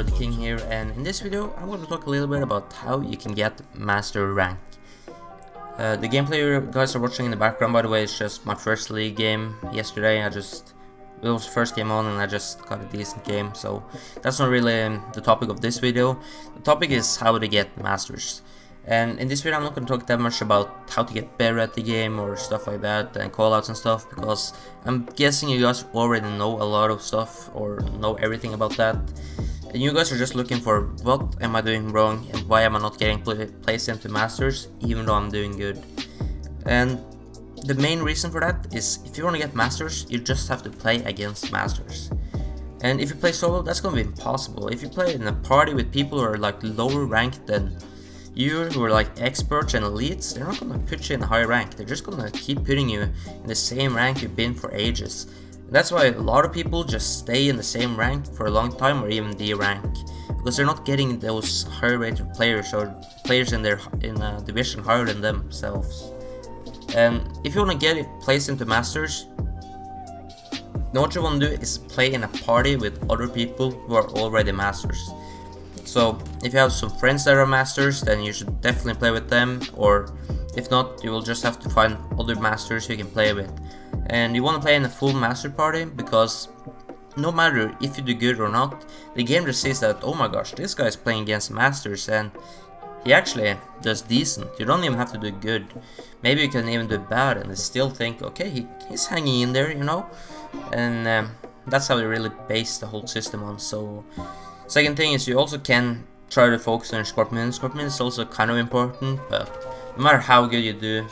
the King here, and in this video I'm going to talk a little bit about how you can get master rank. The gameplay you guys are watching in the background, by the way, is just my first league game yesterday. It was the first game on and I just got a decent game, so that's not really the topic of this video. The topic is how to get masters. And in this video I'm not going to talk that much about how to get better at the game or stuff like that and callouts and stuff, because I'm guessing you guys already know a lot of stuff or know everything about that. And you guys are just looking for what am I doing wrong and why am I not getting placed into masters even though I'm doing good. And the main reason for that is if you want to get masters, you just have to play against masters. And if you play solo, that's going to be impossible. If you play in a party with people who are like lower ranked than you, who are like experts and elites, they're not gonna put you in a high rank. They're just gonna keep putting you in the same rank you've been for ages. And that's why a lot of people just stay in the same rank for a long time, or even D rank, because they're not getting those higher rated players or players in a division higher than themselves. And if you wanna get it placed into masters, what you wanna do is play in a party with other people who are already masters. So if you have some friends that are masters, then you should definitely play with them, or if not, you will just have to find other masters you can play with. And you want to play in a full master party, because no matter if you do good or not, the game just sees that, oh my gosh, this guy is playing against masters and he actually does decent. You don't even have to do good. Maybe you can even do bad and they still think, okay, he's hanging in there, you know. And that's how they really base the whole system on. So second thing is you also can try to focus on your scorpion. Scorpion is also kind of important, but no matter how good you do,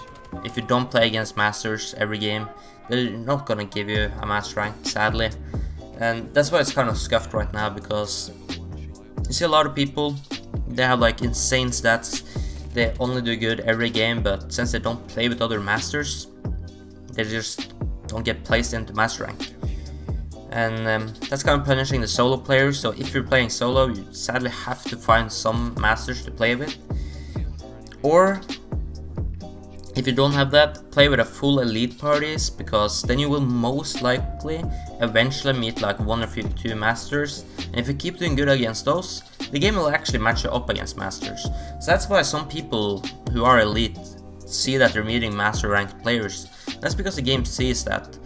if you don't play against masters every game, they're not gonna give you a master rank, sadly. And that's why it's kind of scuffed right now, because you see a lot of people, they have like insane stats, they only do good every game, but since they don't play with other masters, they just don't get placed into master rank. And that's kind of punishing the solo players. So if you're playing solo, you sadly have to find some masters to play with. Or if you don't have that, play with a full elite parties, because then you will most likely eventually meet like 1 or 2 masters. And if you keep doing good against those, the game will actually match you up against masters. So that's why some people who are elite see that they're meeting master ranked players. That's because the game sees that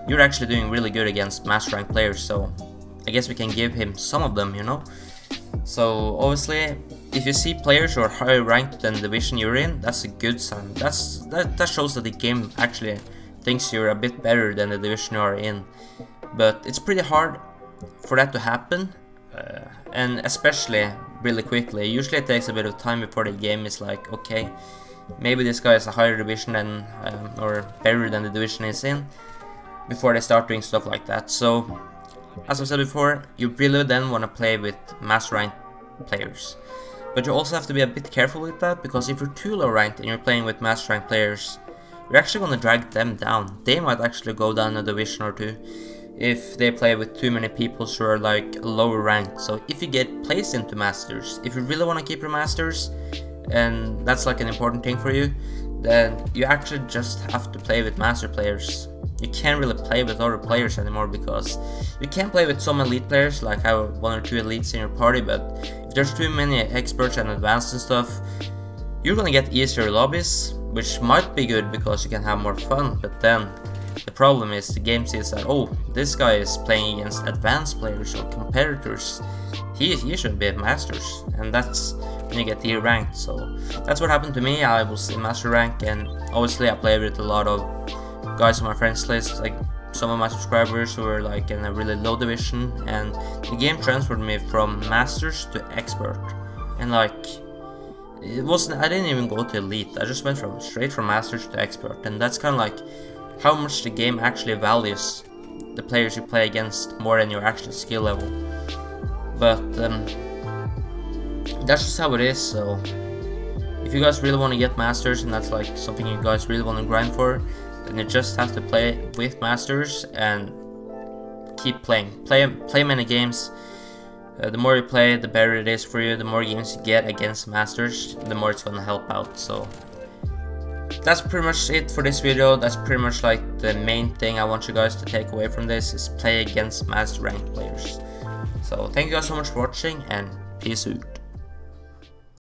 you're actually doing really good against master rank players, so I guess we can give him some of them, you know. So obviously, if you see players who are higher ranked than the division you're in, that's a good sign. That shows that the game actually thinks you're a bit better than the division you are in. But it's pretty hard for that to happen, and especially really quickly. Usually it takes a bit of time before the game is like, okay, maybe this guy is a higher division than, or better than the division is in, before they start doing stuff like that. So as I said before, you really then want to play with master ranked players, but you also have to be a bit careful with that, because if you're too low ranked and you're playing with master ranked players, you're actually going to drag them down. They might actually go down a division or 2 if they play with too many people who are like lower ranked. So if you get placed into masters, if you really want to keep your masters, and that's like an important thing for you, then you actually just have to play with master players. You can't really play with other players anymore, because you can play with some elite players, like have 1 or 2 elites in your party, but if there's too many experts and advanced and stuff, you're gonna get easier lobbies, which might be good because you can have more fun. But then the problem is the game sees that, oh, this guy is playing against advanced players or competitors, he should be at masters, and that's when you get tier ranked. So that's what happened to me. I was in master rank, and obviously I played with a lot of guys on my friends list, like some of my subscribers who were like in a really low division, and the game transferred me from masters to expert. And like, it wasn't, I didn't even go to elite, I just went straight from masters to expert. And that's kind of like how much the game actually values the players you play against more than your actual skill level. But that's just how it is. So if you guys really want to get masters, and that's like something you guys really want to grind for, then you just have to play with masters and keep playing. Play many games. The more you play, the better it is for you. The more games you get against masters, the more it's gonna help out. So that's pretty much it for this video. That's pretty much like the main thing I want you guys to take away from this, is play against master ranked players. So thank you guys so much for watching, and peace out.